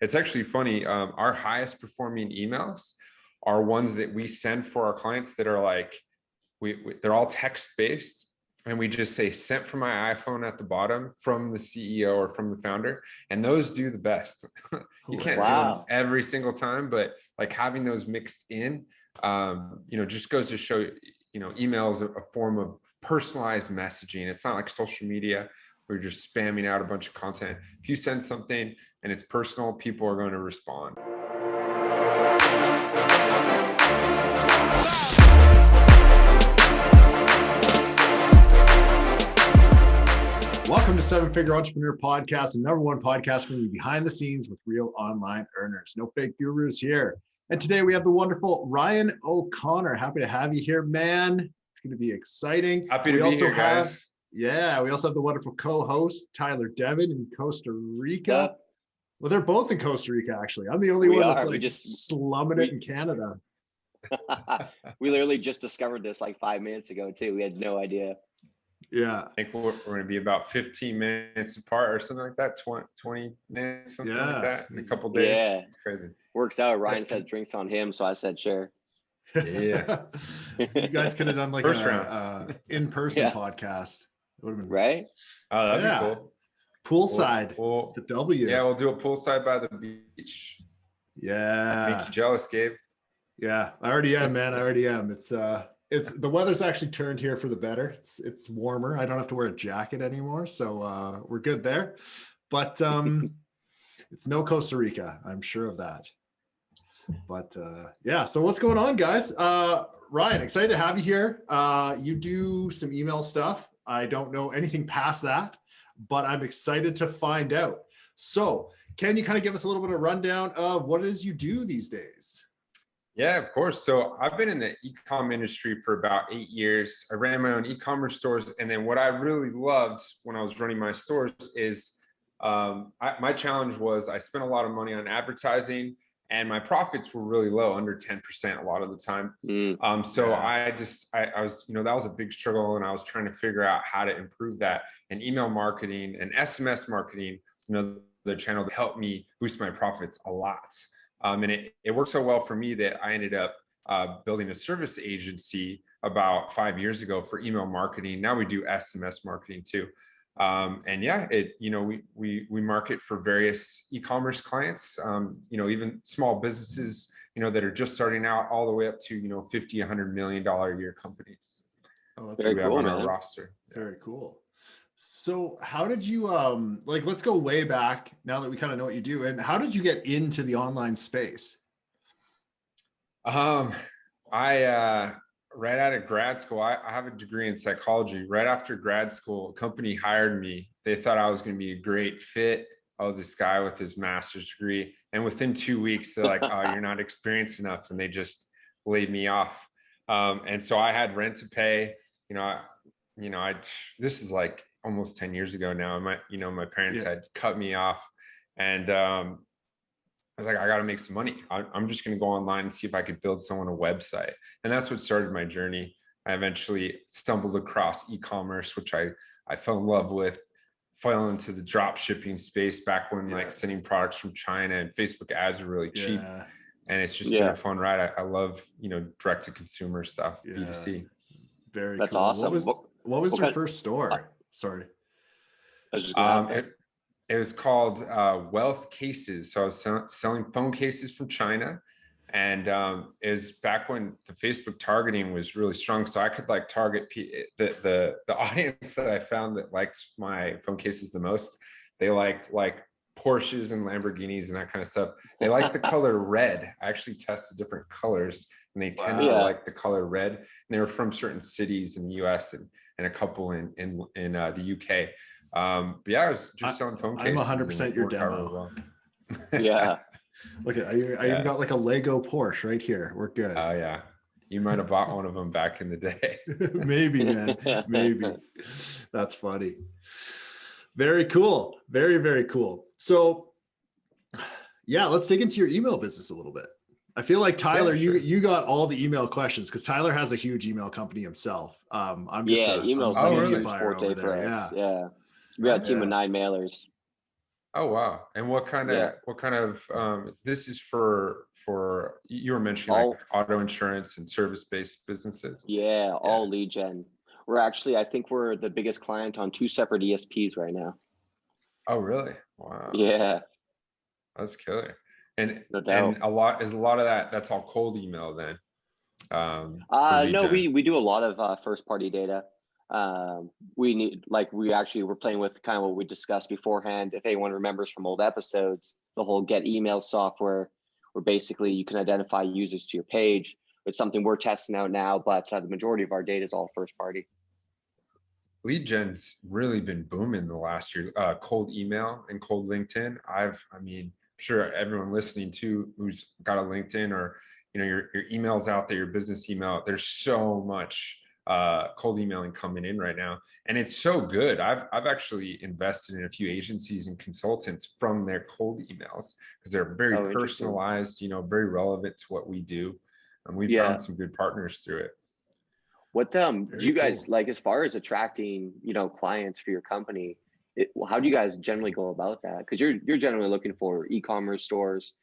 It's actually funny. Our highest performing emails are ones that we send for our clients that are like, they're all text based. And we just say sent from my iPhone at the bottom from the CEO or from the founder. And those do the best. You can't do them every single time, but like having those mixed in, just goes to show, email is a form of personalized messaging. It's not like social media where you're just spamming out a bunch of content. If you send something and it's personal, people are going to respond. Welcome to Seven Figure Entrepreneur Podcast, the number one podcast for you behind the scenes with real online earners. No fake gurus here. And today we have the wonderful Ryan O'Connor. Happy to have you here, man. It's going to be exciting. Happy to be here, guys. Yeah, we also have the wonderful co-host, Tyler Devin in Costa Rica. Well, they're both in Costa Rica, actually. I'm the only one that's just slumming it in Canada. We literally just discovered this like 5 minutes ago, too. We had no idea. Yeah. I think we're going to be about 15 minutes apart or something like that, 20 minutes, something like that in a couple of days. Yeah. It's crazy. Works out. Ryan said drinks on him, so I said sure. Yeah. You guys could have done like an in-person podcast. It would have been right. Oh, that'd be cool. Poolside, the W. Yeah, we'll do a poolside by the beach. Yeah. Make you jealous, Gabe. Yeah, I already am, man. I already am. It's the weather's actually turned here for the better. It's warmer. I don't have to wear a jacket anymore, so we're good there. But it's no Costa Rica, I'm sure of that. But yeah, so what's going on, guys? Ryan, excited to have you here. You do some email stuff. I don't know anything past that, but I'm excited to find out. So can you kind of give us a little bit of rundown of what it is you do these days? Yeah, of course. So I've been in the e-com industry for about 8 years. I ran my own e-commerce stores. And then what I really loved when I was running my stores is my challenge was I spent a lot of money on advertising and my profits were really low, under 10% a lot of the time. So I was, that was a big struggle, and I was trying to figure out how to improve that. And email marketing and SMS marketing, the channel that helped me boost my profits a lot. And it worked so well for me that I ended up building a service agency about 5 years ago for email marketing. Now we do SMS marketing too. And yeah, we market for various e-commerce clients, even small businesses, that are just starting out, all the way up to, $50, $100 million a year companies. Oh, that's very cool, on our roster. Very cool. So how did you, let's go way back now that we kind of know what you do, and how did you get into the online space? Right out of grad school, I have a degree in psychology. Right after grad school, a company hired me. They thought I was going to be a great fit. Oh, this guy with his master's degree. And within 2 weeks, they're like, oh, you're not experienced enough. And they just laid me off. And so I had rent to pay. This is like almost 10 years ago now. My parents had cut me off. And I was like, I got to make some money. I'm just going to go online and see if I could build someone a website. And that's what started my journey. I eventually stumbled across e-commerce, which I fell in love with, fell into the drop shipping space back when like sending products from China and Facebook ads were really cheap. And it's just been a fun ride. I love, direct to consumer stuff, B2C. Very That's cool. awesome. What was your first store? Sorry. I was just gonna say. It was called Wealth Cases. So I was selling phone cases from China. And it was back when the Facebook targeting was really strong. So I could like target the audience that I found that liked my phone cases the most. They liked like Porsches and Lamborghinis and that kind of stuff. They liked the color red. I actually tested different colors, and they tended to like the color red. And they were from certain cities in the US and a couple in the UK. But yeah, I was just selling phone cases. I'm 100% your demo. Well. Yeah. Look at I even got like a Lego Porsche right here. We're good. Oh yeah. You might have bought one of them back in the day. Maybe, man. Maybe. That's funny. Very cool. Very, very cool. So yeah, let's dig into your email business a little bit. I feel like Tyler, you got all the email questions because Tyler has a huge email company himself. I'm just email buyer over there. Yeah. We got a team of 9 mailers. Oh wow. And Yeah, what kind of this is for you were mentioning like all auto insurance and service-based businesses. yeah, Yeah. all lead gen. We're actually, I think we're the biggest client on two separate ESPs right now. Oh really? Wow. Yeah, That's killer. And no doubt. a lot of that that's all cold email then for lead No, gen. we do a lot of first party data. We need like we actually were playing with kind of what we discussed beforehand. If anyone remembers from old episodes, the whole get email software, where basically you can identify users to your page. It's something we're testing out now, but the majority of our data is all first party. Lead gen's really been booming the last year. Cold email and cold LinkedIn. I mean, I'm sure everyone listening to who's got a LinkedIn or your emails out there, your business email. There's so much cold emailing coming in right now, and it's so good. I've actually invested in a few agencies and consultants from their cold emails because they're very Oh, interesting. personalized. Very relevant to what we do, and we Yeah. found some good partners through it. What do Very you guys cool. like as far as attracting, clients for your company? How do you guys generally go about that? Because you're generally looking for e-commerce stores,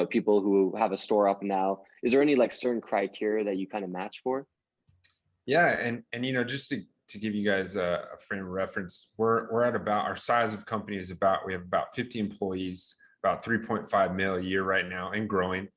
people who have a store up now. Is there any like certain criteria that you kind of match for? Yeah, and just to give you guys a frame of reference, we're at about our size of company is about we have about 50 employees, about 3.5 mil a year right now, and growing.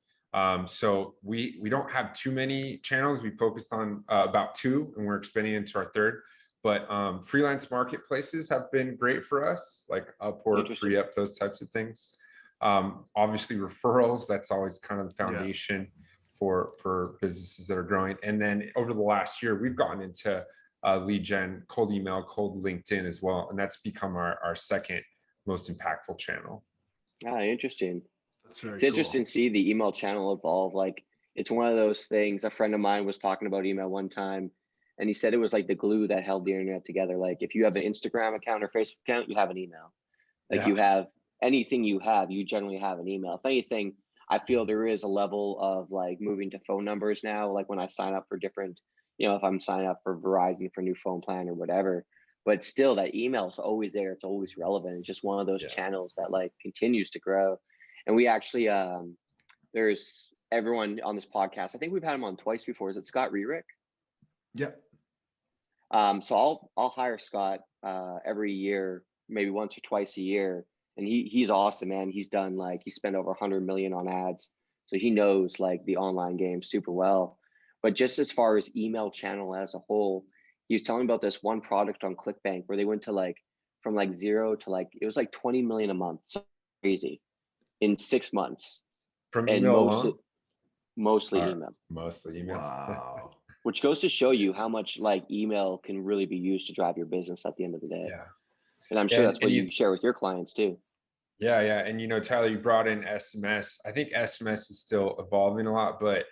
So we don't have too many channels. We focused on about two, and we're expanding into our third. But freelance marketplaces have been great for us, like Upwork, Interesting. FreeUp, those types of things. Obviously, referrals. That's always kind of the Yeah. foundation for businesses that are growing. And then over the last year, we've gotten into lead gen, cold email, cold LinkedIn as well, and that's become our second most impactful channel. Interesting. That's very It's interesting cool. to see the email channel evolve. Like it's one of those things. A friend of mine was talking about email one time, and he said it was like the glue that held the internet together. Like if you have an Instagram account or Facebook account, you have an email. Like Yeah. you have anything you have, you generally have an email. If anything, I feel there is a level of like moving to phone numbers now. Like when I sign up for different, if I'm signing up for Verizon for new phone plan or whatever, but still that email is always there. It's always relevant. It's just one of those Yeah. channels that like continues to grow. And we actually, there's everyone on this podcast. I think we've had him on twice before. Is it Scott Rerick? Yep. So I'll hire Scott every year, maybe once or twice a year, and he's awesome, man. He's done like he spent over 100 million on ads, so he knows like the online game super well. But just as far as email channel as a whole, he was telling about this one product on ClickBank where they went to like from like zero to like it was like 20 million a month, so crazy in 6 months, From and email alone, mostly or email. mostly email. Wow. Which goes to That's show you amazing. how much like email can really be used to drive your business at the end of the day. Yeah. And I'm Yeah. sure that's And what you share with your clients too. yeah, yeah. And Tyler, you brought in SMS. I think SMS is still evolving a lot, but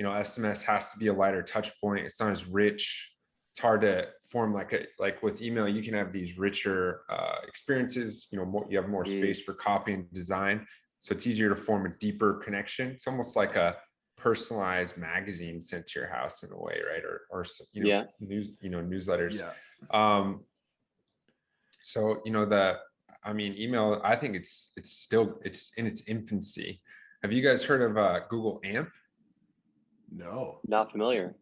SMS has to be a lighter touch point. It's not as rich. It's hard to form like with email, you can have these richer experiences. You have more Mm, space for copy and design, so it's easier to form a deeper connection. It's almost like a personalized magazine sent to your house in a way, right? Or yeah. newsletters. Yeah. Um, so email. I think it's in its infancy. Have you guys heard of Google AMP? No. Not familiar.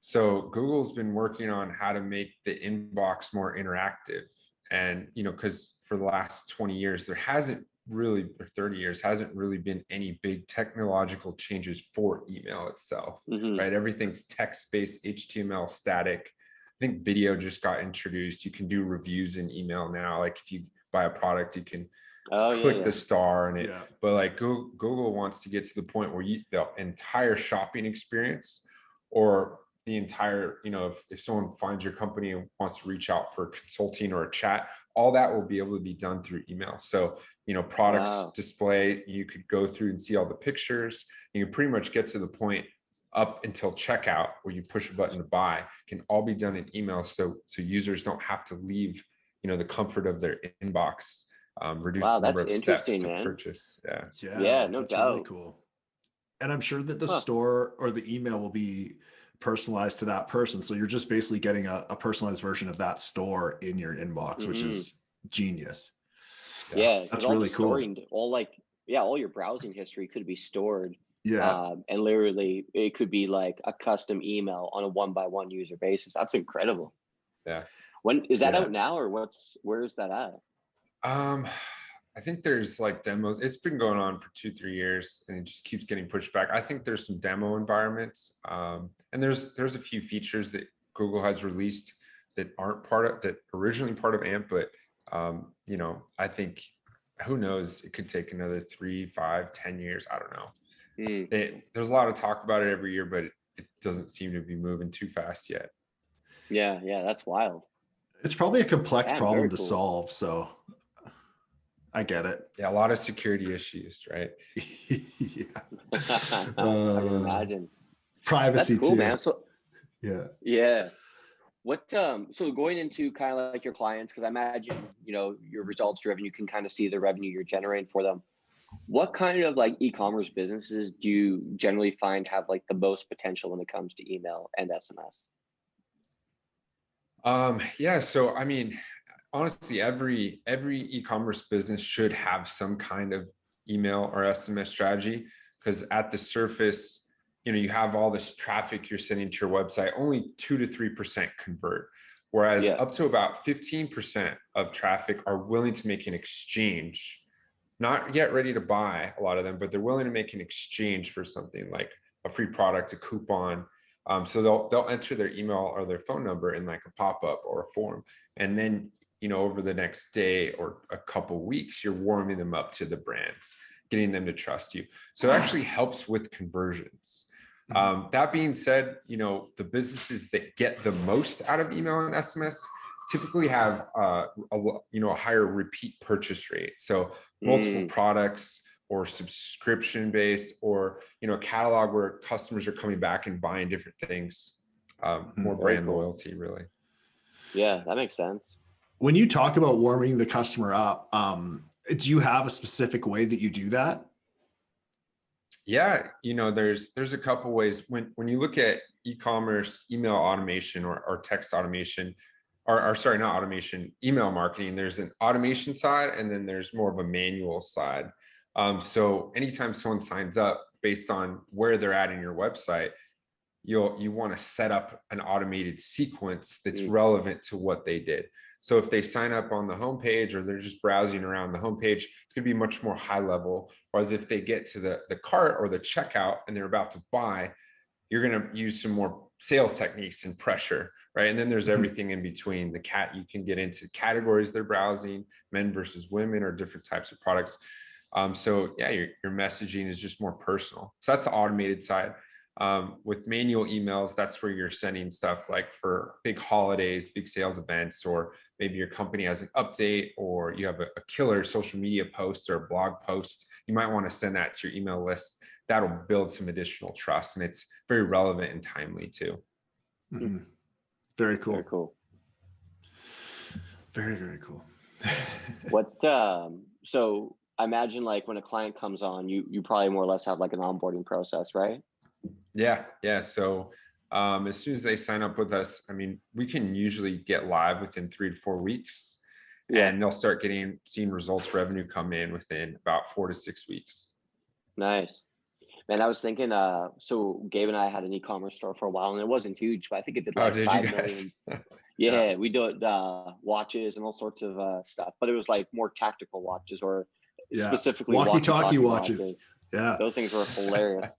So Google's been working on how to make the inbox more interactive. And, because for the last 20 years, there hasn't really, or 30 years, hasn't really been any big technological changes for email itself, Hmm. right? Everything's text-based, HTML static. I think video just got introduced. You can do reviews in email now. Like if you buy a product, you can Oh yeah, click yeah. the star and it, Yeah. but like Google wants to get to the point where the entire shopping experience or the entire, if someone finds your company and wants to reach out for consulting or a chat, all that will be able to be done through email. So, products Wow. display, you could go through and see all the pictures. You can pretty much get to the point up until checkout where you push a button to buy can all be done in email. So users don't have to leave, the comfort of their inbox, reduce Wow, the number that's of steps interesting, to man. purchase. Yeah. Yeah, Yeah. no That's really doubt. cool. And I'm sure that the Huh. store or the email will be personalized to that person. So you're just basically getting a personalized version of that store in your inbox, which Hmm. is genius. Yeah, because That's all the really cool. storing, all like, yeah, all your browsing history could be stored. Yeah. And literally it could be like a custom email on a 1-by-1 user basis. That's incredible. Yeah. When is that Yeah. out now, or where is that at? I think there's like demos. It's been going on for 2-3 years and it just keeps getting pushed back. I think there's some demo environments. And there's a few features that Google has released that aren't originally part of AMP, but you know, I think, who knows, it could take another 3, 5, 10 years. I don't know. There's a lot of talk about it every year, but it doesn't seem to be moving too fast yet. Yeah, that's wild. It's probably a complex Damn, problem very to cool. solve, so I get it. Yeah, a lot of security issues, right? Yeah. I can imagine. Privacy That's cool, too. man. So yeah. What so going into kind of like your clients, because I imagine, you know, you're results driven, you can kind of see the revenue you're generating for them. What kind of like e-commerce businesses do you generally find have like the most potential when it comes to email and SMS? Yeah, so I mean, honestly, every e-commerce business should have some kind of email or SMS strategy, because at the surface, you know, you have all this traffic you're sending to your website, only 2 to 3% convert, whereas up to about 15% of traffic are willing to make an exchange, not yet ready to buy, a lot of them, but they're willing to make an exchange for something like a free product, a coupon. So they'll enter their email or their phone number in like a pop-up or a form, and then, you know, over the next day or a couple weeks, you're warming them up to the brands, getting them to trust you. So it actually helps with conversions. That being said, you know, the businesses that get the most out of email and SMS typically have a higher repeat purchase rate. So multiple products, or subscription based, or, you know, a catalog where customers are coming back and buying different things. More brand loyalty, really. Yeah, that makes sense. When you talk about warming the customer up, do you have a specific way that you do that? Yeah, you know, there's a couple ways. When you look at e-commerce, email automation, or text automation, or sorry, not automation, email marketing, there's an automation side, and then there's more of a manual side. So anytime someone signs up, based on where they're at in your website, you want to set up an automated sequence that's relevant to what they did. So if they sign up on the homepage, or they're just browsing around the homepage, it's going to be much more high level. Whereas if they get to the cart or the checkout and they're about to buy, you're going to use some more sales techniques and pressure, right? And then there's everything in between. You can get into categories they're browsing, men versus women, or different types of products. So yeah, your messaging is just more personal. So that's the automated side. With manual emails, that's where you're sending stuff like for big holidays, big sales events, or maybe your company has an update, or you have a killer social media post or a blog post. You might want to send that to your email list. That'll build some additional trust, and it's very relevant and timely too. Very cool. Very cool. Very, very cool. So I imagine like when a client comes on, you probably more or less have like an onboarding process, right? Yeah. So as soon as they sign up with us, I mean, we can usually get live within 3 to 4 weeks, and they'll start seeing results, revenue come in within about 4 to 6 weeks. Nice. Man, I was thinking, so Gabe and I had an e-commerce store for a while, and it wasn't huge, but I think it did like 5 million. Yeah, we do watches and all sorts of stuff, but it was like more tactical watches, or specifically walkie-talkie watches. Yeah, those things were hilarious.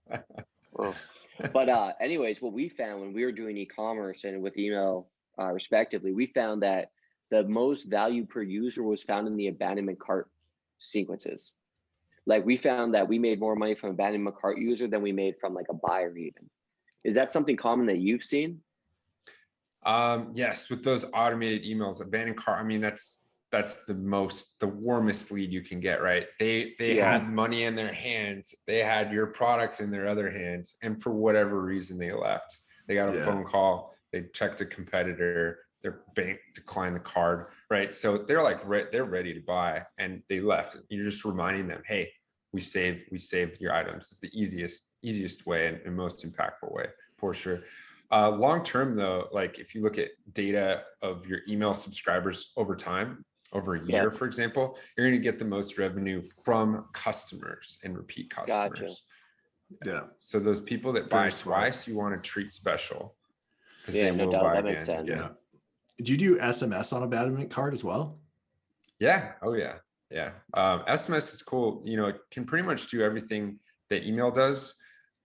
But anyways, what we found when we were doing e-commerce and with email respectively, we found that the most value per user was found in the abandonment cart sequences. Like we found that we made more money from abandonment cart user than we made from like a buyer even. Is that something common that you've seen? Yes, with those automated emails, abandoned cart, I mean, that's the warmest lead you can get, right? They had money in their hands, they had your products in their other hands, and for whatever reason they left. They got a phone call, they checked a competitor, their bank declined the card, right? So they're like they're ready to buy, and they left. You're just reminding them, hey, we saved your items. It's the easiest way and most impactful way, for sure. Long term though, like if you look at data of your email subscribers over time, over a year, for example, you're going to get the most revenue from customers and repeat Gotcha. customers. Yeah. So those people that Very buy smart. twice, you want to treat special because Yeah, they no will doubt. buy That makes again. sense. Yeah. Do you do SMS on abandonment cart as well? Yeah. Oh yeah. Yeah. SMS is cool. You know, it can pretty much do everything that email does,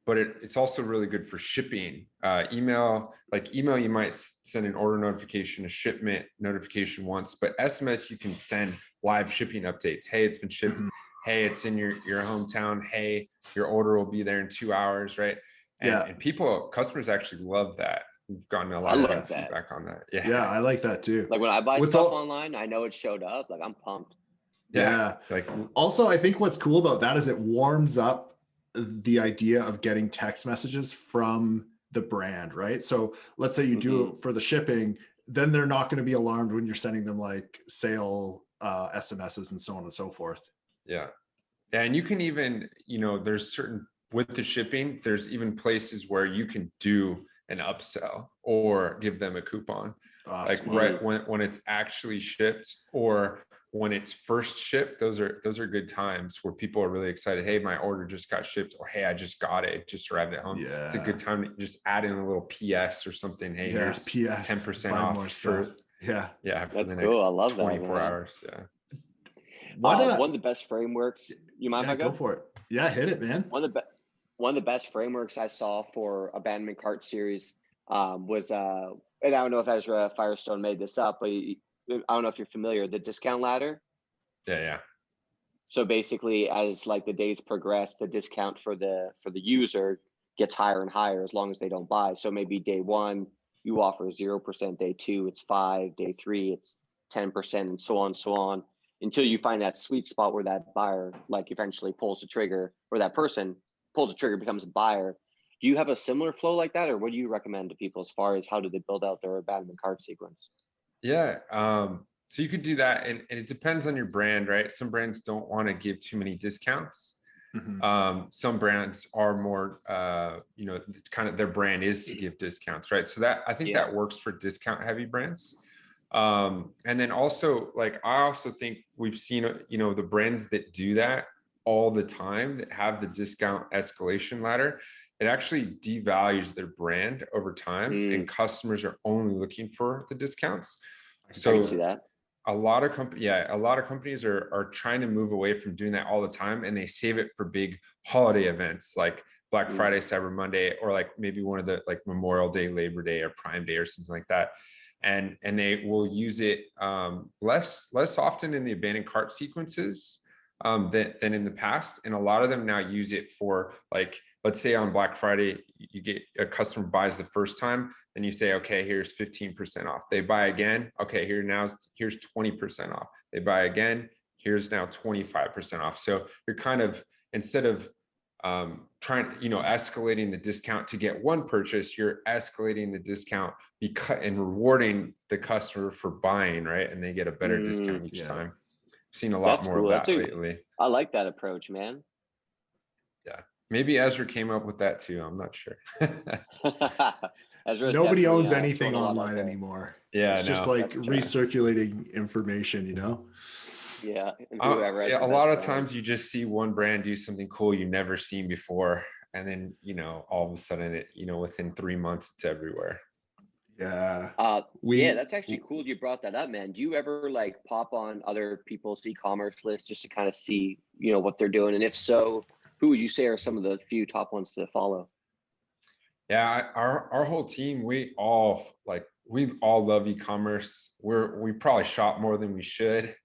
but it's also really good for shipping. Email, you might send an order notification, a shipment notification once, but SMS, you can send live shipping updates. Hey, it's been shipped. Hey, it's in your hometown. Hey, your order will be there in 2 hours, right? And customers actually love that. We've gotten a lot of feedback on that. Yeah, I like that too. Like when I buy stuff online, I know it showed up. Like I'm pumped. Yeah. Like also, I think what's cool about that is it warms up the idea of getting text messages from the brand, right? So let's say you do it for the shipping, then they're not going to be alarmed when you're sending them like sale SMSs and so on and so forth. Yeah. And you can even, you know, there's certain with the shipping, there's even places where you can do an upsell or give them a coupon. Like right when it's actually shipped or when it's first shipped, those are good times where people are really excited. Hey, my order just got shipped, or hey, I just got it. It just arrived at home. Yeah. It's a good time to just add in a little PS or something. Hey, here's PS 10% off more stuff. Yeah, for that's the cool. next I love 24 that, hours. Yeah. One of the best frameworks. You mind if I go for it? Yeah, hit it, man. One of the best frameworks I saw for abandonment cart series was and I don't know if Ezra Firestone made this up, but I don't know if you're familiar, the discount ladder. Yeah. So basically, as like the days progress, the discount for the user gets higher and higher as long as they don't buy. So maybe day 1 you offer 0%, day 2 it's 5%, day 3 it's 10%, and so on until you find that sweet spot where that buyer like eventually pulls the trigger, or that person pulls the trigger, becomes a buyer. Do you have a similar flow like that, or what do you recommend to people as far as how do they build out their abandonment cart sequence? Yeah. So you could do that, and it depends on your brand, right? Some brands don't want to give too many discounts. Some brands are more, you know, it's kind of their brand is to give discounts, right? So that I think that works for discount heavy brands. And then also, like, I also think we've seen, you know, the brands that do that all the time, that have the discount escalation ladder, it actually devalues their brand over time, and customers are only looking for the discounts. So I can see that. a lot of companies are trying to move away from doing that all the time, and they save it for big holiday events like Black Friday, Cyber Monday, or like maybe one of the like Memorial Day, Labor Day, or Prime Day or something like that. And they will use it less often in the abandoned cart sequences than in the past. And a lot of them now use it for, like, let's say on Black Friday, you get a customer buys the first time, then you say, okay, here's 15% off. They buy again. Okay, here's 20% off. They buy again. Here's now 25% off. So you're kind of, instead of trying, you know, escalating the discount to get one purchase, you're escalating the discount and rewarding the customer for buying, right? And they get a better discount each time. I've seen a lot more of that lately. I like that approach, man. Yeah. Maybe Ezra came up with that too. I'm not sure. Nobody owns anything online anymore. Yeah, it's just like recirculating information, you know? Yeah. A lot of times you just see one brand do something cool you've never seen before. And then, you know, all of a sudden it, you know, within 3 months, it's everywhere. Yeah. That's actually cool you brought that up, man. Do you ever like pop on other people's e-commerce lists just to kind of see, you know, what they're doing? And if so, who would you say are some of the few top ones to follow? Yeah, our whole team, we all love e-commerce. We probably shop more than we should.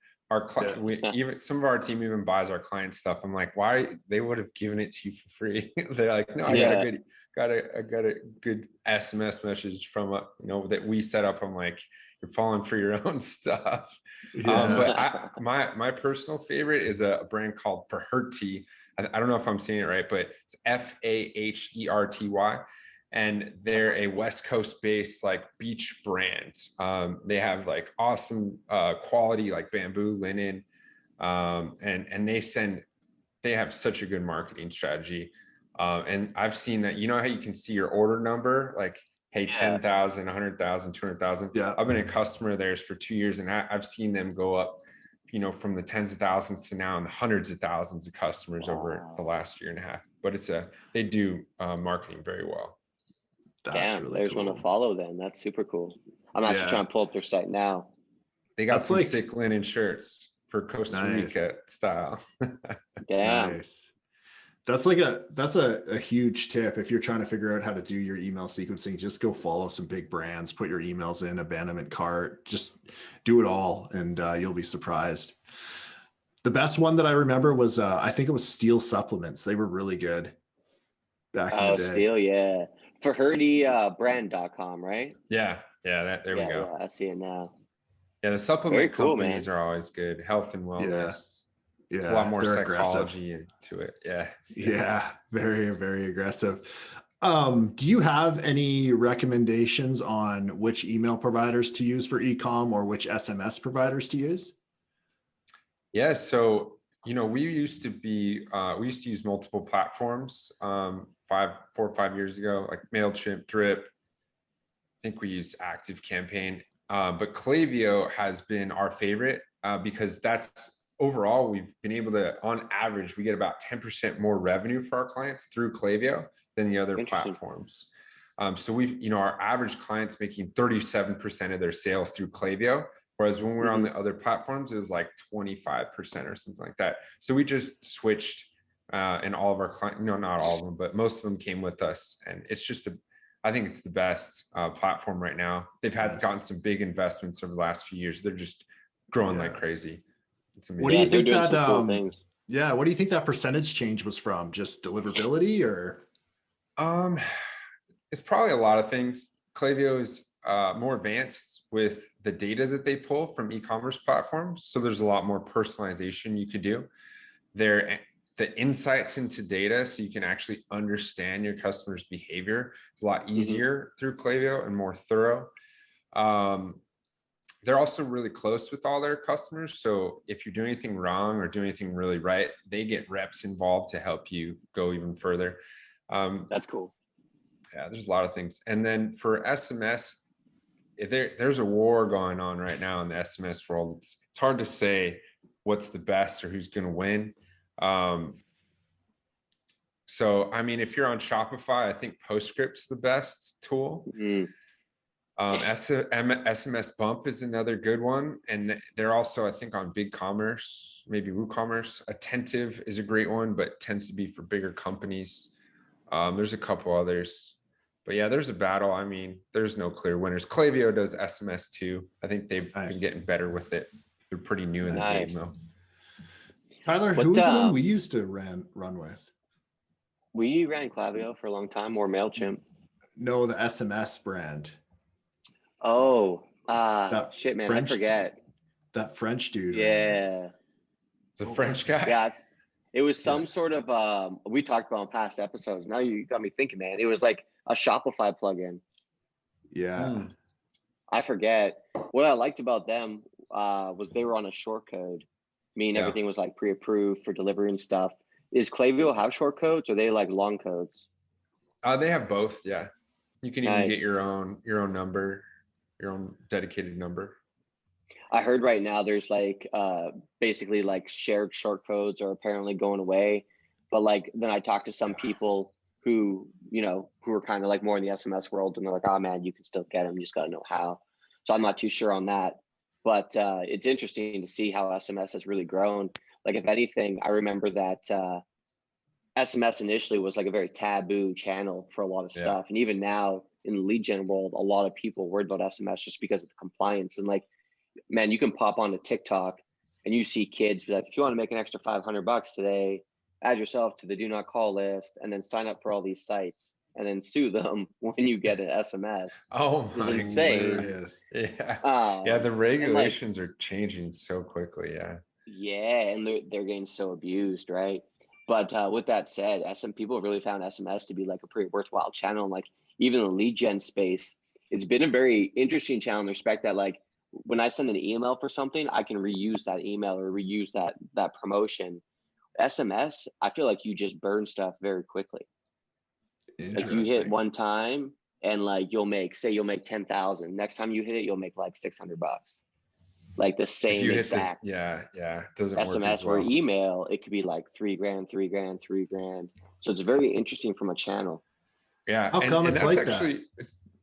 Even some of our team even buys our client stuff. I'm like, why? They would have given it to you for free. They're like, no, I got a good SMS message from you know, that we set up. I'm like, you're falling for your own stuff. But my personal favorite is a brand called Faherty. I don't know if I'm saying it right, but it's Faherty. And they're a West Coast based like beach brand. They have like awesome quality, like bamboo linen. And they have such a good marketing strategy. And I've seen that, you know how you can see your order number, like, hey, 10,000, 100,000, 200,000. Yeah. I've been a customer of theirs for 2 years, and I've seen them go up from the tens of thousands to now in the hundreds of thousands of customers over the last year and a half. But they do marketing very well. That's Damn, really there's cool. one to follow then. That's super cool. I'm actually trying to pull up their site now. They got That's some like sick linen shirts for Costa Rica style. Damn. Nice. That's a huge tip. If you're trying to figure out how to do your email sequencing, just go follow some big brands, put your emails in, abandonment cart, just do it all, and you'll be surprised. The best one that I remember was I think it was Steel Supplements. They were really good back in the day. Steel, yeah. For brand.com, right? Yeah, there we go. Yeah, I see it now. Yeah, the supplement companies are always good. Health and wellness. Yeah, it's a lot more aggressive psychology into it. Yeah, very, very aggressive. Do you have any recommendations on which email providers to use for e-com or which SMS providers to use? Yeah, so we used to use multiple platforms 4 or 5 years ago, like MailChimp, Drip. I think we used Active Campaign, but Klaviyo has been our favorite because that's overall we've been able to, on average, we get about 10% more revenue for our clients through Klaviyo than the other platforms. So our average clients making 37% of their sales through Klaviyo, whereas when we were on the other platforms, it was like 25% or something like that. So we just switched, and all of our clients, not all of them, but most of them came with us, and it's just I think it's the best platform right now. They've gotten some big investments over the last few years. They're just growing like crazy. It's amazing. What do you think that? Cool things. Yeah, what do you think that percentage change was from? Just deliverability, or? It's probably a lot of things. Klaviyo is more advanced with the data that they pull from e-commerce platforms, so there's a lot more personalization you could do. The insights into data, so you can actually understand your customer's behavior, is a lot easier through Klaviyo and more thorough. They're also really close with all their customers, so if you're doing anything wrong or doing anything really right, they get reps involved to help you go even further. That's cool. Yeah, there's a lot of things. And then for SMS, there's a war going on right now in the SMS world. It's hard to say what's the best or who's going to win. So, I mean, if you're on Shopify, I think PostScript's the best tool. SMS Bump is another good one. And they're also, I think, on BigCommerce, maybe WooCommerce. Attentive is a great one, but tends to be for bigger companies. There's a couple others. But yeah, there's a battle. I mean, there's no clear winners. Klaviyo does SMS too. I think they've been getting better with it. They're pretty new in the game, though. Tyler, who was the one we used to run with? We ran Klaviyo for a long time, or MailChimp. No, the SMS brand. Oh, shit, man, I forget. That French dude. Yeah. It's a French guy. Yeah. It was some sort of, we talked about in past episodes. Now you got me thinking, man. It was like a Shopify plugin. Yeah. I forget. What I liked about them was they were on a short code. Everything was like pre-approved for delivery and stuff. Is Klaviyo have short codes, or are they like long codes? They have both. Yeah. You can even get your own number, your own dedicated number. I heard right now there's like basically like shared short codes are apparently going away. But like then I talked to some people who are kind of like more in the SMS world, and they're like, oh man, you can still get them, you just gotta know how. So I'm not too sure on that. But it's interesting to see how SMS has really grown. Like if anything, I remember that SMS initially was like a very taboo channel for a lot of stuff. And even now in the lead gen world, a lot of people worried about SMS just because of the compliance. And like, man, you can pop onto TikTok and you see kids be like, if you want to make an extra $500 today, add yourself to the do not call list and then sign up for all these sites and then sue them when you get an SMS. Oh, my it's insane. goodness. Yeah. The regulations are changing so quickly. Yeah. And they're getting so abused, right? But with that said, people have really found SMS to be like a pretty worthwhile channel. And like even the lead gen space, it's been a very interesting channel in the respect that like when I send an email for something, I can reuse that email or reuse that promotion. SMS, I feel like you just burn stuff very quickly. Like you hit one time and like you'll make 10,000. Next time you hit it, you'll make like $600. like the If same you hit this, exact yeah, it doesn't work as SMS, where well. email, it could be like 3 grand, 3 grand, 3 grand. So it's very interesting from a channel. Yeah, How come and it's that's like that? actually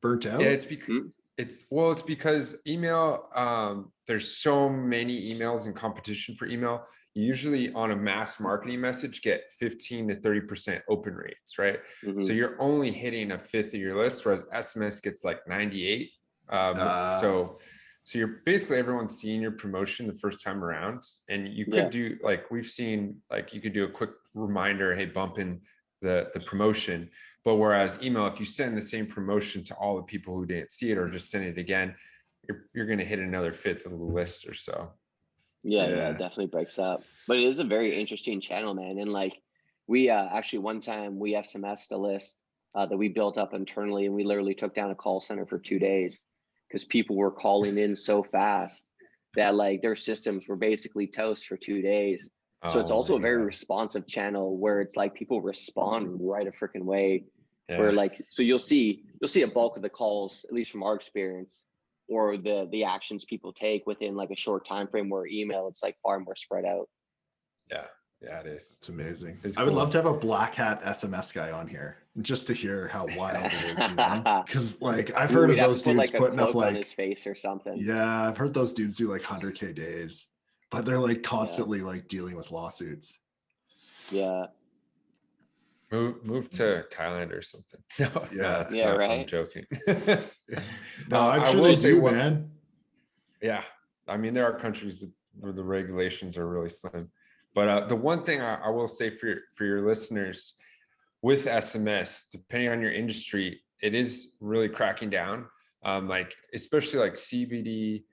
Burnt yeah, out? it's because email, there's so many emails in competition for email. You usually on a mass marketing message get 15 to 30% open rates, right? So you're only hitting a fifth of your list, whereas SMS gets like 98. So you're basically, everyone's seeing your promotion the first time around, and you could do, like we've seen, like you could do a quick reminder, hey, bump in the promotion. But whereas email, if you send the same promotion to all the people who didn't see it, or just send it again, you're going to hit another fifth of the list or so. Yeah, it definitely breaks up. But it is a very interesting channel, man. And like we actually one time we SMS'd a list that we built up internally, and we literally took down a call center for 2 days because people were calling in so fast that like their systems were basically toast for 2 days. So it's also a very responsive channel where it's like people respond right a freaking way. Where like, so you'll see a bulk of the calls, at least from our experience, or the actions people take within like a short time frame, where email, it's like far more spread out. Yeah, it is. It's amazing. It's I would cool. love to have a black hat SMS guy on here just to hear how wild it is, you know? Because like I've heard of those dudes putting up like on his face or something. Yeah, I've heard those dudes do like 100K days, but they're like constantly like dealing with lawsuits. Yeah. Move to Thailand or something. Right. I'm joking. No, I'm sure they do, man. Yeah, I mean, there are countries where the regulations are really slim. But the one thing I will say for your listeners with SMS, depending on your industry, it is really cracking down. Like especially like CBD,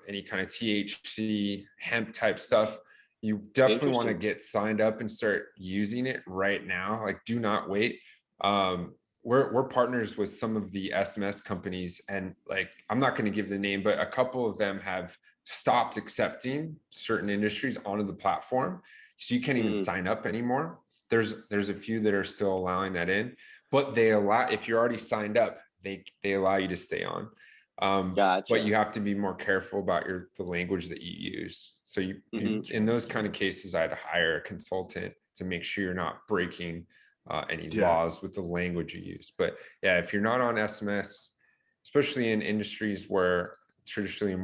any kind of THC, hemp type stuff. You definitely want to get signed up and start using it right now. Like, do not wait. We're partners with some of the SMS companies, and like, I'm not going to give the name, but a couple of them have stopped accepting certain industries onto the platform. So you can't even sign up anymore. There's a few that are still allowing that in, but they allow, if you're already signed up, they allow you to stay on. Gotcha. But you have to be more careful about the language that you use. So you in those kind of cases, I'd hire a consultant to make sure you're not breaking any laws with the language you use. But yeah, if you're not on SMS, especially in industries where traditionally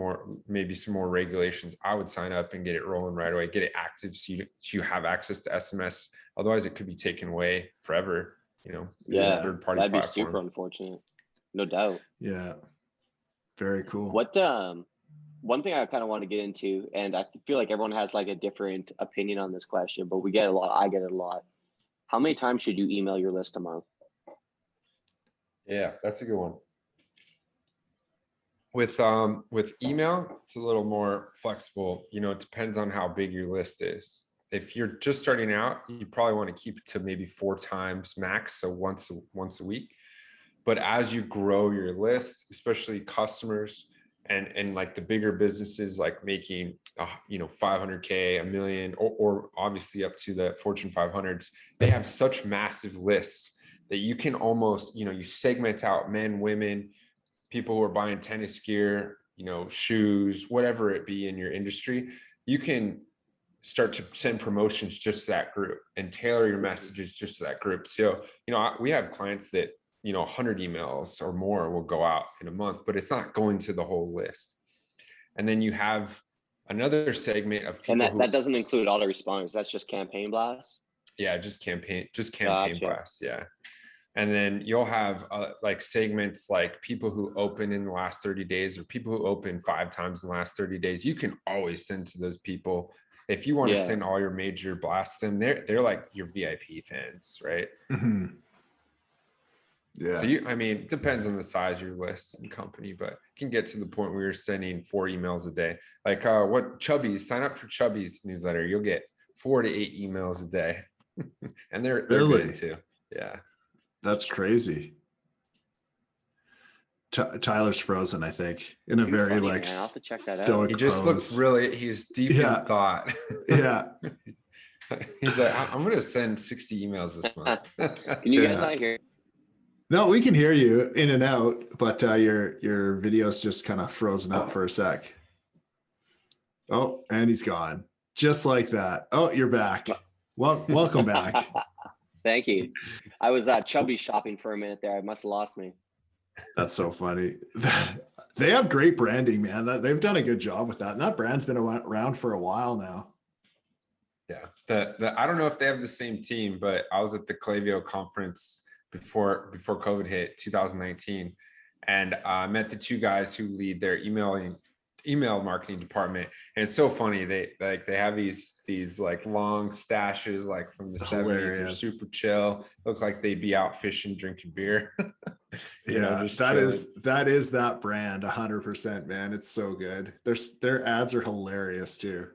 maybe some more regulations, I would sign up and get it rolling right away, get it active so you have access to SMS. Otherwise it could be taken away forever, you know. Third party that'd platform. Be super unfortunate, no doubt. Yeah, very cool. What one thing I kind of want to get into, and I feel like everyone has like a different opinion on this question, but I get it a lot. How many times should you email your list a month? Yeah, that's a good one. With email, it's a little more flexible. You know, it depends on how big your list is. If you're just starting out, you probably want to keep it to maybe 4 times max, so once a week. But as you grow your list, especially customers and like the bigger businesses, like making 500K, $1 million, or obviously up to the Fortune 500s, they have such massive lists that you can almost, you segment out men, women, people who are buying tennis gear, shoes, whatever it be in your industry. You can start to send promotions just to that group and tailor your messages just to that group. So, we have clients that, 100 emails or more will go out in a month, but it's not going to the whole list. And then you have another segment of people, and that doesn't include autoresponders. That's just campaign blasts. Yeah, just campaign blasts. Yeah. And then you'll have like segments like people who open in the last 30 days or people who open 5 times in the last 30 days. You can always send to those people. If you want to send all your major blasts to them, they're like your VIP fans, right? Mm-hmm. Yeah. So it depends on the size of your list and company, but it can get to the point where you're sending 4 emails a day. Like sign up for Chubby's newsletter. You'll get 4 to 8 emails a day. And they're good too. Yeah. That's crazy. Tyler's frozen, I think, in a very funny, I'll have to check that out. He just looks he's deep in thought. Yeah. He's like, I'm going to send 60 emails this month. Can you guys not hear? No, we can hear you in and out, but your video's just kind of frozen up for a sec. Oh, and he's gone. Just like that. Oh, you're back. Well, welcome back. Thank you. I was chubby shopping for a minute there. I must have lost me. That's so funny. They have great branding, man. They've done a good job with that. And that brand's been around for a while now. Yeah. I don't know if they have the same team, but I was at the Klaviyo conference before COVID hit 2019. And I met the two guys who lead their email marketing department. And it's so funny. They have these like long stashes, like from the 70s. They're super chill. Look like they'd be out fishing, drinking beer. That is that brand 100%, man. It's so good. Their ads are hilarious too.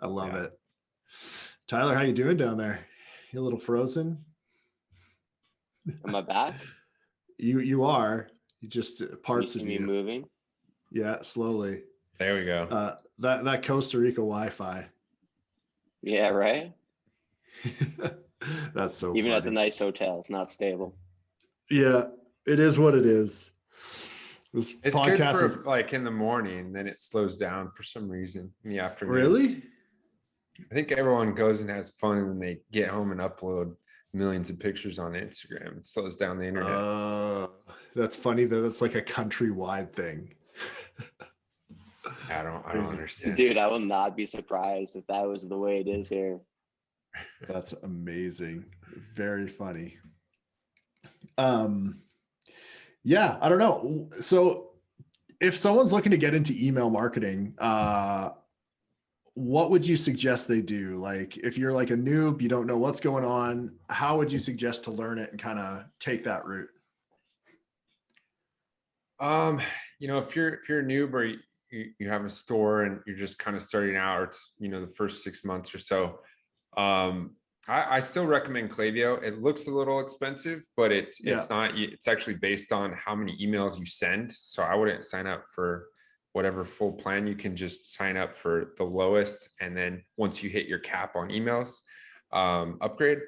I love it. Tyler, how you doing down there? You a little frozen? Am I back? You are. You just parts of you moving. Yeah, slowly. There we go. That Costa Rica Wi-Fi. Yeah, right. That's so even funny. at the nice hotel, it's not stable. Yeah, it is what it is. It's podcast good for like in the morning, then it slows down for some reason in the afternoon. Really? I think everyone goes and has fun and then they get home and upload millions of pictures on Instagram. It slows down the internet. That's funny that that's like a countrywide thing. I don't understand. Dude, I will not be surprised if that was the way it is here. That's amazing. Very funny. Yeah, I don't know. So if someone's looking to get into email marketing, what would you suggest they do? Like if you're like a noob, you don't know what's going on, how would you suggest to learn it and kind of take that route? If you're a noob or you have a store and you're just kind of starting out, or it's, the first 6 months or so, I still recommend Klaviyo. It looks a little expensive, but it's not. It's actually based on how many emails you send. So I wouldn't sign up for whatever full plan. You can just sign up for the lowest, and then once you hit your cap on emails, upgrade.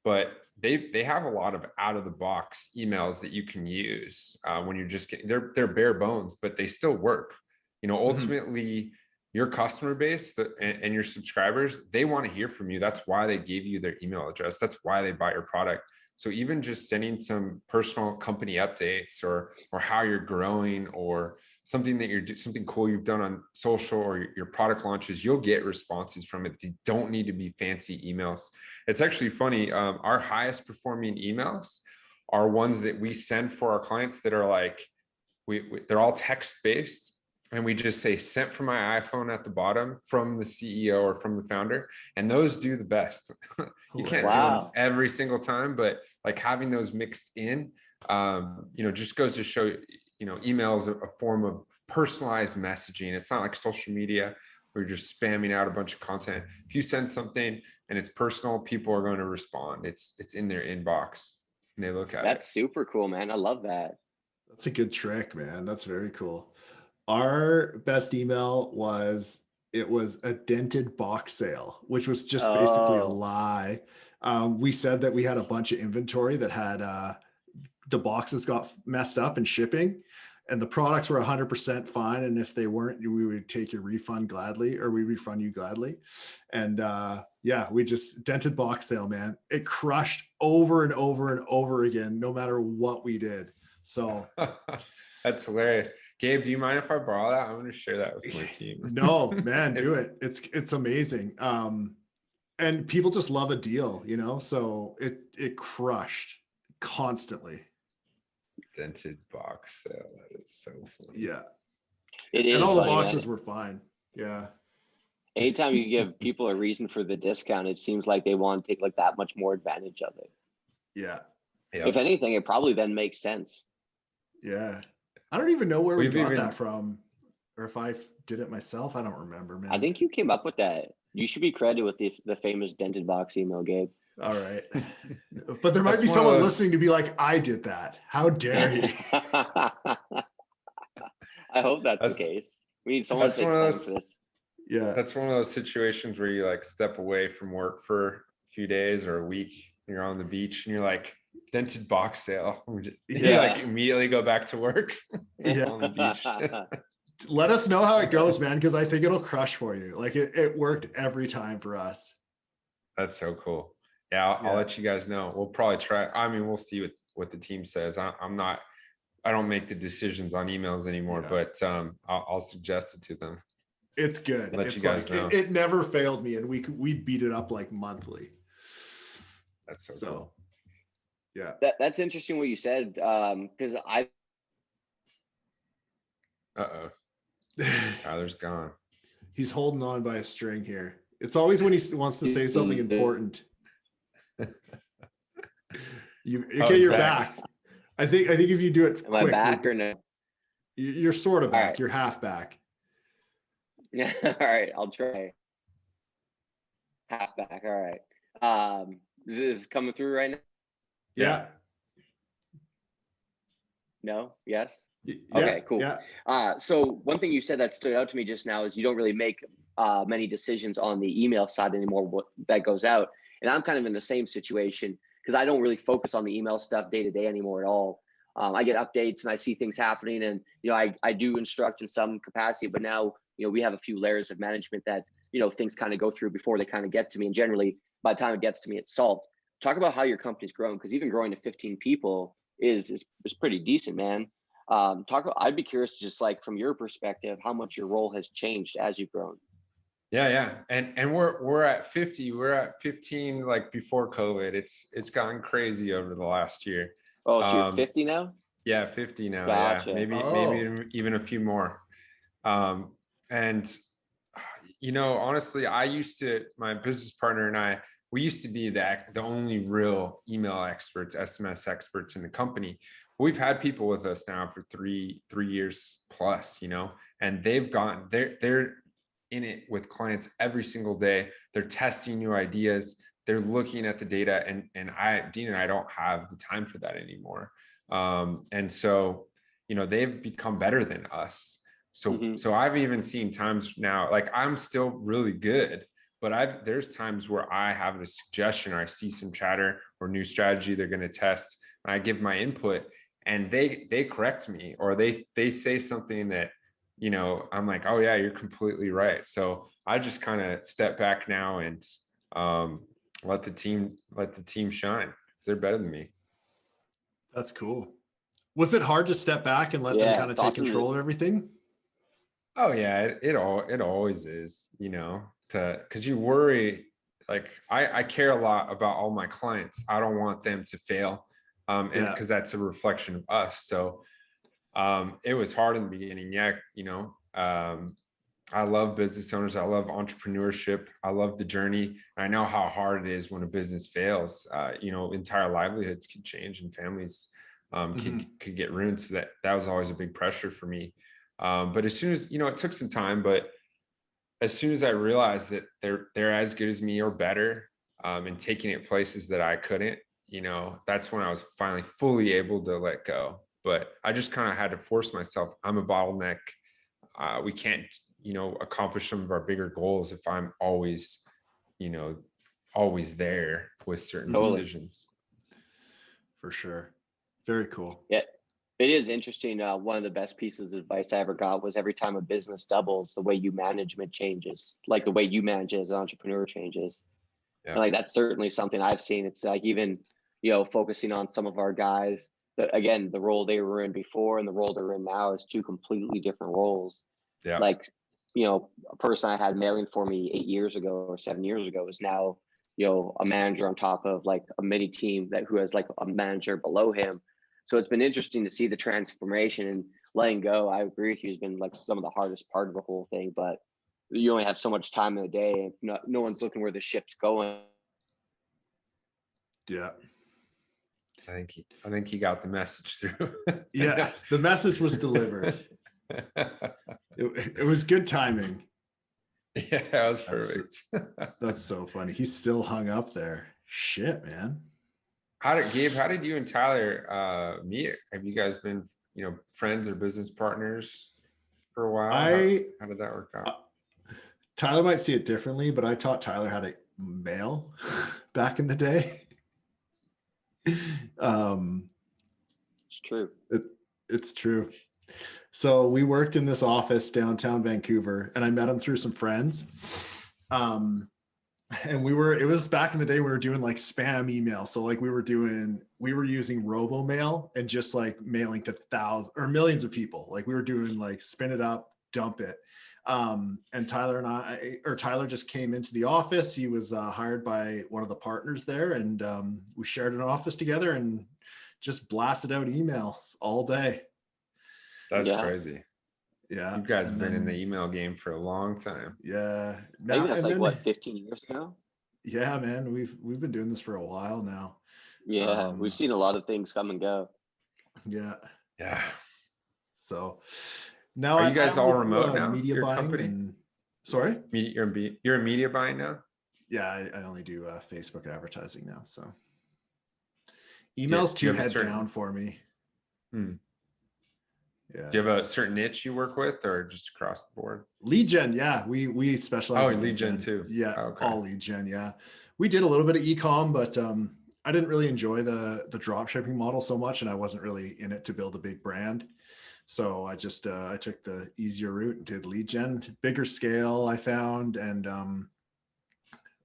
But they have a lot of out of the box emails that you can use when you're just getting. They're bare bones, but they still work. Ultimately. Your customer base and your subscribers, they want to hear from you. That's why they gave you their email address. That's why they buy your product. So even just sending some personal company updates or how you're growing or something that something cool you've done on social or your product launches, you'll get responses from it. They don't need to be fancy emails. It's actually funny. Our highest performing emails are ones that we send for our clients that are like, they're all text based. And we just say sent from my iPhone at the bottom from the CEO or from the founder. And those do the best. You can't do them every single time, but like having those mixed in, just goes to show, email is a form of personalized messaging. It's not like social media where you're just spamming out a bunch of content. If you send something and it's personal, people are going to respond. It's in their inbox and they look at it. That's super cool, man. I love that. That's a good trick, man. That's very cool. Our best email was a dented box sale, which was just basically a lie. We said that we had a bunch of inventory that had the boxes got messed up in shipping, and the products were 100% fine. And if they weren't, we would take your refund gladly, or we refund you gladly. And we just dented box sale, man. It crushed over and over and over again, no matter what we did. So that's hilarious. Gabe, do you mind if I borrow that? I'm going to share that with my team. No, man, do it. It's amazing. And people just love a deal, so it crushed constantly. Dented box sale. That is so funny. Yeah. It is. And all the boxes were fine. Yeah. Anytime you give people a reason for the discount, it seems like they want to take like that much more advantage of it. Yeah. If anything, it probably then makes sense. Yeah. I don't even know where we got that from, or if I did it myself. I don't remember, man. I think you came up with that. You should be credited with the famous dented box email, Gabe. All right. But there might be someone listening to be like, I did that. How dare you? I hope that's the case. We need someone to take credit for this. Yeah. That's one of those situations where you like step away from work for a few days or a week. And you're on the beach and you're like, dented box sale. You like immediately go back to work on the beach. Let us know how it goes, man, because I think it'll crush for you. Like it worked every time for us. That's so cool. Yeah, I'll let you guys know. We'll probably try. I mean, we'll see what the team says. I'm not. I don't make the decisions on emails anymore, but I'll suggest it to them. It's good. Let you guys know. It never failed me, and we beat it up like monthly. That's so cool. Yeah. That's interesting what you said, because I. Tyler's gone. He's holding on by a string here. It's always when he wants to say something important. You're back. I think if you do it Am I back or no? You're sort of back. Right. You're half back. Yeah. All right. I'll try. Half back. All right. Is this coming through right now? Yeah. No? Yes? Yeah, okay, cool. Yeah. So one thing you said that stood out to me just now is you don't really make many decisions on the email side anymore that goes out. And I'm kind of in the same situation because I don't really focus on the email stuff day to day anymore at all. I get updates and I see things happening, and I do instruct in some capacity, but now we have a few layers of management that things kind of go through before they kind of get to me, and generally by the time it gets to me, it's solved. Talk about how your company's grown, because even growing to 15 people is pretty decent, man. I'd be curious, just like from your perspective, how much your role has changed as you've grown. Yeah. And we're at 50. We're at 15 like before COVID. It's gone crazy over the last year. Oh, so you're 50 now? Yeah, 50 now. Gotcha. Yeah, maybe even a few more. And honestly, my business partner and we used to be the only real email experts, SMS experts in the company. We've had people with us now for three years plus, and they're in it with clients every single day. They're testing new ideas. They're looking at the data, and Dean and I don't have the time for that anymore. And so, they've become better than us. So I've even seen times now, like I'm still really good, but there's times where I have a suggestion, or I see some chatter or new strategy they're going to test, and I give my input, and they correct me, or they say something that, I'm like, oh yeah, you're completely right. So I just kind of step back now and let the team shine, because they're better than me. That's cool. Was it hard to step back and let them kind of take control of everything? Oh yeah, it always is, because you worry. Like I care a lot about all my clients. I don't want them to fail, and because that's a reflection of us. So it was hard in the beginning. Yeah, I love business owners. I love entrepreneurship. I love the journey. I know how hard it is when a business fails. Entire livelihoods could change, and families could get ruined. So that was always a big pressure for me. But as soon as, it took some time, but as soon as I realized that they're as good as me or better, and taking it places that I couldn't, that's when I was finally fully able to let go. But I just kind of had to force myself. I'm a bottleneck. We can't, accomplish some of our bigger goals if I'm always there with certain decisions. For sure. Very cool. Yeah. It is interesting. One of the best pieces of advice I ever got was every time a business doubles, the way you management changes, like the way you manage as an entrepreneur changes. Yeah. And like, that's certainly something I've seen. It's like, even, focusing on some of our guys that, again, the role they were in before and the role they're in now is two completely different roles. Yeah. Like, a person I had mailing for me 8 years ago or 7 years ago is now, a manager on top of like a mini team who has like a manager below him. So it's been interesting to see the transformation, and letting go. I agree with you, has been like some of the hardest part of the whole thing, but you only have so much time in the day, and no one's looking where the ship's going. Yeah. I think he got the message through. Yeah. The message was delivered. It was good timing. Yeah, that was perfect. That's so funny. He's still hung up there. Shit, man. How did you and Tyler meet? Have you guys been, friends or business partners for a while? How did that work out? Tyler might see it differently, but I taught Tyler how to mail back in the day. It's true. It's true. So we worked in this office downtown Vancouver, and I met him through some friends. And it was back in the day we were doing like spam email. So like we were using RoboMail and just like mailing to thousands or millions of people. Like we were doing like spin it up, dump it. And Tyler just came into the office. He was hired by one of the partners there, and we shared an office together and just blasted out emails all day. That's crazy. Yeah. You guys have been in the email game for a long time. Yeah. Maybe that's like what, 15 years ago? Yeah, man. We've been doing this for a while now. Yeah, we've seen a lot of things come and go. Yeah. Yeah. So now are you guys all remote now? Media your buying company? Sorry? You're in media buying now? Yeah, I only do Facebook advertising now. So emails too head down for me. Yeah. Do you have a certain niche you work with, or just across the board? Lead gen, yeah. We specialize in lead gen too. Yeah, all lead gen, yeah. We did a little bit of e-com, but I didn't really enjoy the drop shipping model so much, and I wasn't really in it to build a big brand. So I just I took the easier route and did lead gen, bigger scale I found, and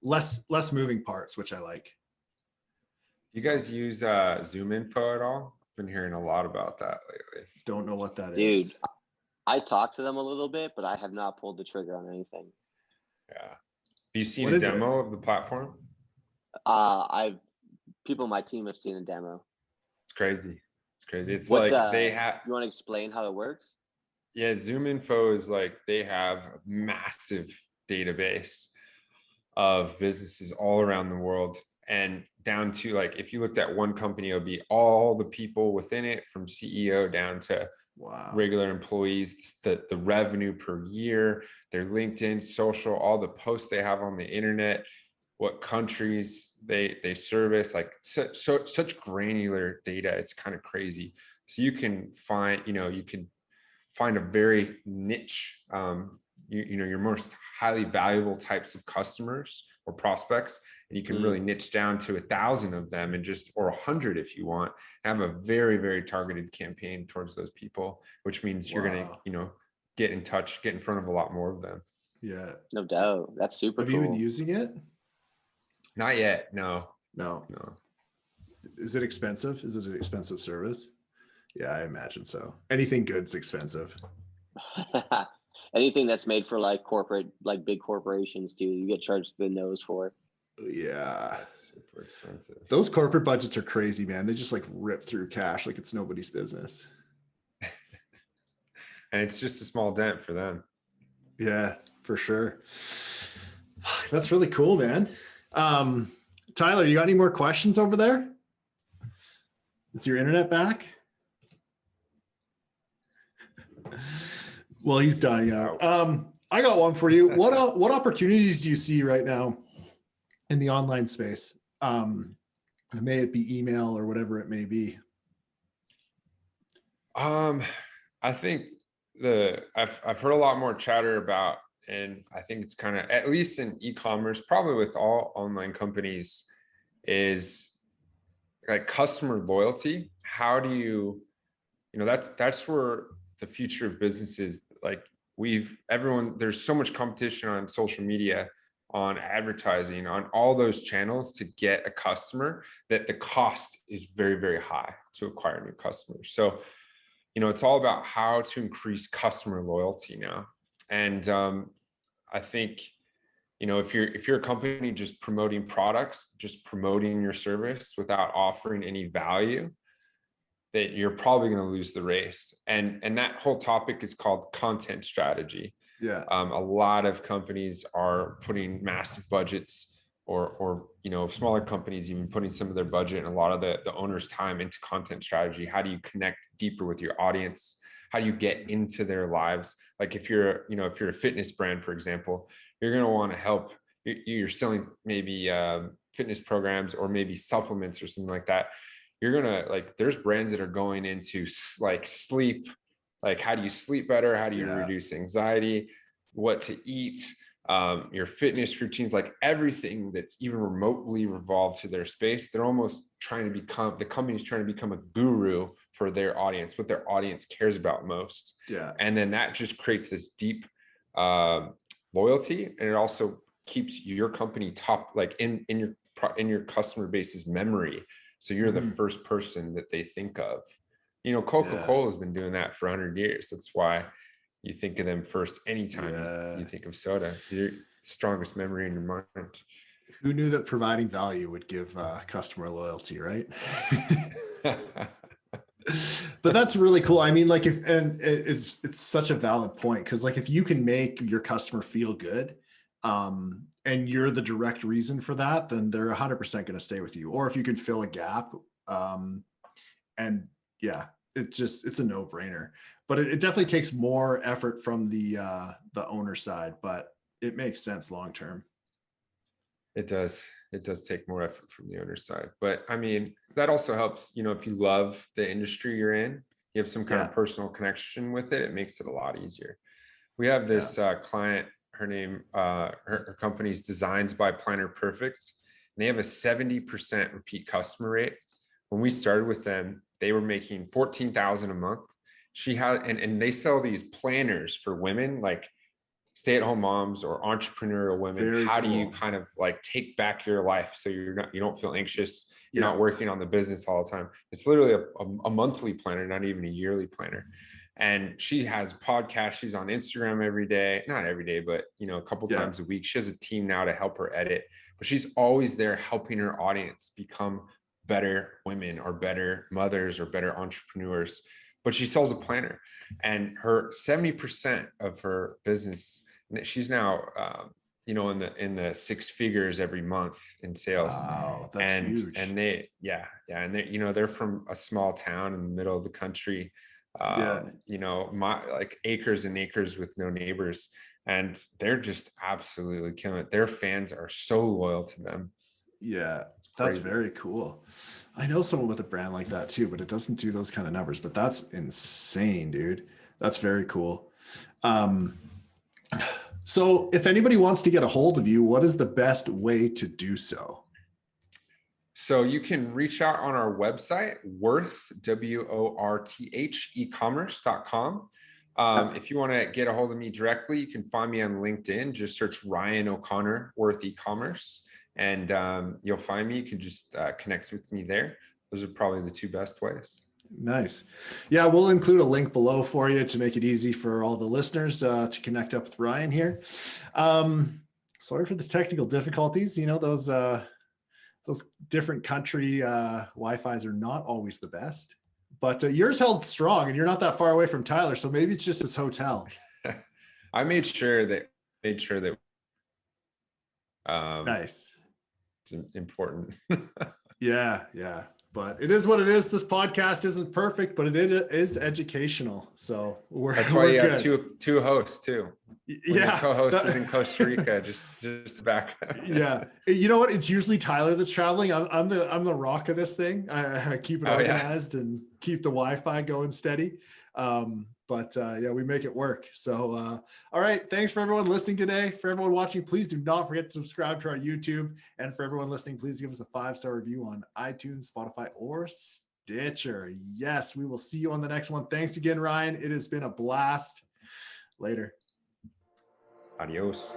less moving parts, which I like. You guys use Zoom Info at all? Been hearing a lot about that lately. Don't know what that is. Dude, I talked to them a little bit, but I have not pulled the trigger on anything. Yeah. Have you seen a demo of the platform? People on my team have seen a demo. It's crazy. It's crazy. It's like they have. You want to explain how it works? Yeah, Zoom Info is like they have a massive database of businesses all around the world, and down to like if you looked at one company, it would be all the people within it, from CEO down to regular employees, the revenue per year, their LinkedIn, social, all the posts they have on the internet, what countries they service, like such granular data. It's kind of crazy. So you can find a very niche, your most highly valuable types of customers or prospects, and you can really niche down to 1,000 of them, and or 100 if you want, have a very, very targeted campaign towards those people, which means you're going to, get in touch, get in front of a lot more of them. Yeah. No doubt. That's super cool. Have you been using it? Not yet. No. Is it expensive? Is it an expensive service? Yeah, I imagine so. Anything good's expensive. Anything that's made for like corporate, like big corporations, dude, you get charged the nose for. Yeah, that's super expensive. Those corporate budgets are crazy, man. They just like rip through cash like it's nobody's business. And it's just a small dent for them. Yeah, for sure. That's really cool, man. Tyler, you got any more questions over there? Is your internet back? Well, he's dying out. I got one for you. What opportunities do you see right now in the online space? May it be email or whatever it may be. I think I've heard a lot more chatter about, and I think it's kind of, at least in e-commerce, probably with all online companies, is like customer loyalty. How do you that's where the future of businesses, like there's so much competition on social media, on advertising, on all those channels to get a customer, that the cost is very, very high to acquire new customers. So, it's all about how to increase customer loyalty now. And I think, if you're a company just promoting products, just promoting your service without offering any value, that you're probably going to lose the race. And that whole topic is called content strategy. Yeah. A lot of companies are putting massive budgets, or smaller companies even putting some of their budget and a lot of the owner's time into content strategy. How do you connect deeper with your audience? How do you get into their lives? Like if you're a fitness brand, for example, you're going to want to help. You're selling maybe fitness programs or maybe supplements or something like that. You're going to there's brands that are going into like sleep, like how do you sleep better? How do you reduce anxiety? What to eat? your fitness routines, like everything that's even remotely revolved to their space. They're almost trying to become, the company's trying to become a guru for their audience, what their audience cares about most. Yeah. And then that just creates this deep loyalty, and it also keeps your company top, like in your customer base's memory. So you're the first person that they think of. You know, Coca-Cola has been doing that for 100 years. That's why you think of them first anytime you think of soda. Your strongest memory in your mind. Who knew that providing value would give customer loyalty, right? But that's really cool. I mean, like, it's such a valid point, because like if you can make your customer feel good, and you're the direct reason for that, then they're 100% going to stay with you. Or if you can fill a gap, and yeah, it's a no-brainer. But it definitely takes more effort from the owner side, but it makes sense long term. It does take more effort from the owner side, but I mean, that also helps, you know, if you love the industry you're in, you have some kind of personal connection with it, it makes it a lot easier. We have this client, her name, her company's Designs by Planner Perfect, and they have a 70% repeat customer rate. When we started with them, they were making $14,000 a month. She had, and they sell these planners for women, like stay-at-home moms or entrepreneurial women. Very How do you cool. kind of like take back your life so you don't feel anxious, you're not working on the business all the time. It's literally a monthly planner, not even a yearly planner. And she has podcasts, she's on Instagram every day, not every day, but you know, a couple times a week. She has a team now to help her edit, but she's always there helping her audience become better women or better mothers or better entrepreneurs. But she sells a planner, and her 70% of her business, she's now you know, in the six figures every month in sales. Wow, that's huge. And they and they, you know, they're from a small town in the middle of the country, you know, like acres and acres with no neighbors, and they're just absolutely killing it. Their fans are so loyal to them. Yeah, that's very cool. I know someone with a brand like that too, but it doesn't do those kind of numbers. But that's insane, dude. That's very cool. So if anybody wants to get a hold of you, what is the best way to do so? So you can reach out on our website, Worth, WORTH, ecommerce.com. If you want to get a hold of me directly, you can find me on LinkedIn. Just search Ryan O'Connor, Worth e-commerce, and you'll find me. You can just connect with me there. Those are probably the two best ways. Nice. Yeah, we'll include a link below for you to make it easy for all the listeners to connect up with Ryan here. Sorry for the technical difficulties. You know, those different country Wi-Fi's are not always the best, but yours held strong, and you're not that far away from Tyler, so maybe it's just his hotel. I made sure that nice. It's important. Yeah. But it is what it is. This podcast isn't perfect, but it is educational. So that's why you have two hosts too. Yeah, co-host is in Costa Rica, just back. Yeah, you know what? It's usually Tyler that's traveling. I'm the rock of this thing. I keep it organized and keep the Wi-Fi going steady. But yeah, we make it work. So, all right. Thanks for everyone listening today. For everyone watching, please do not forget to subscribe to our YouTube. And for everyone listening, please give us a 5-star review on iTunes, Spotify, or Stitcher. Yes, we will see you on the next one. Thanks again, Ryan. It has been a blast. Later. Adios.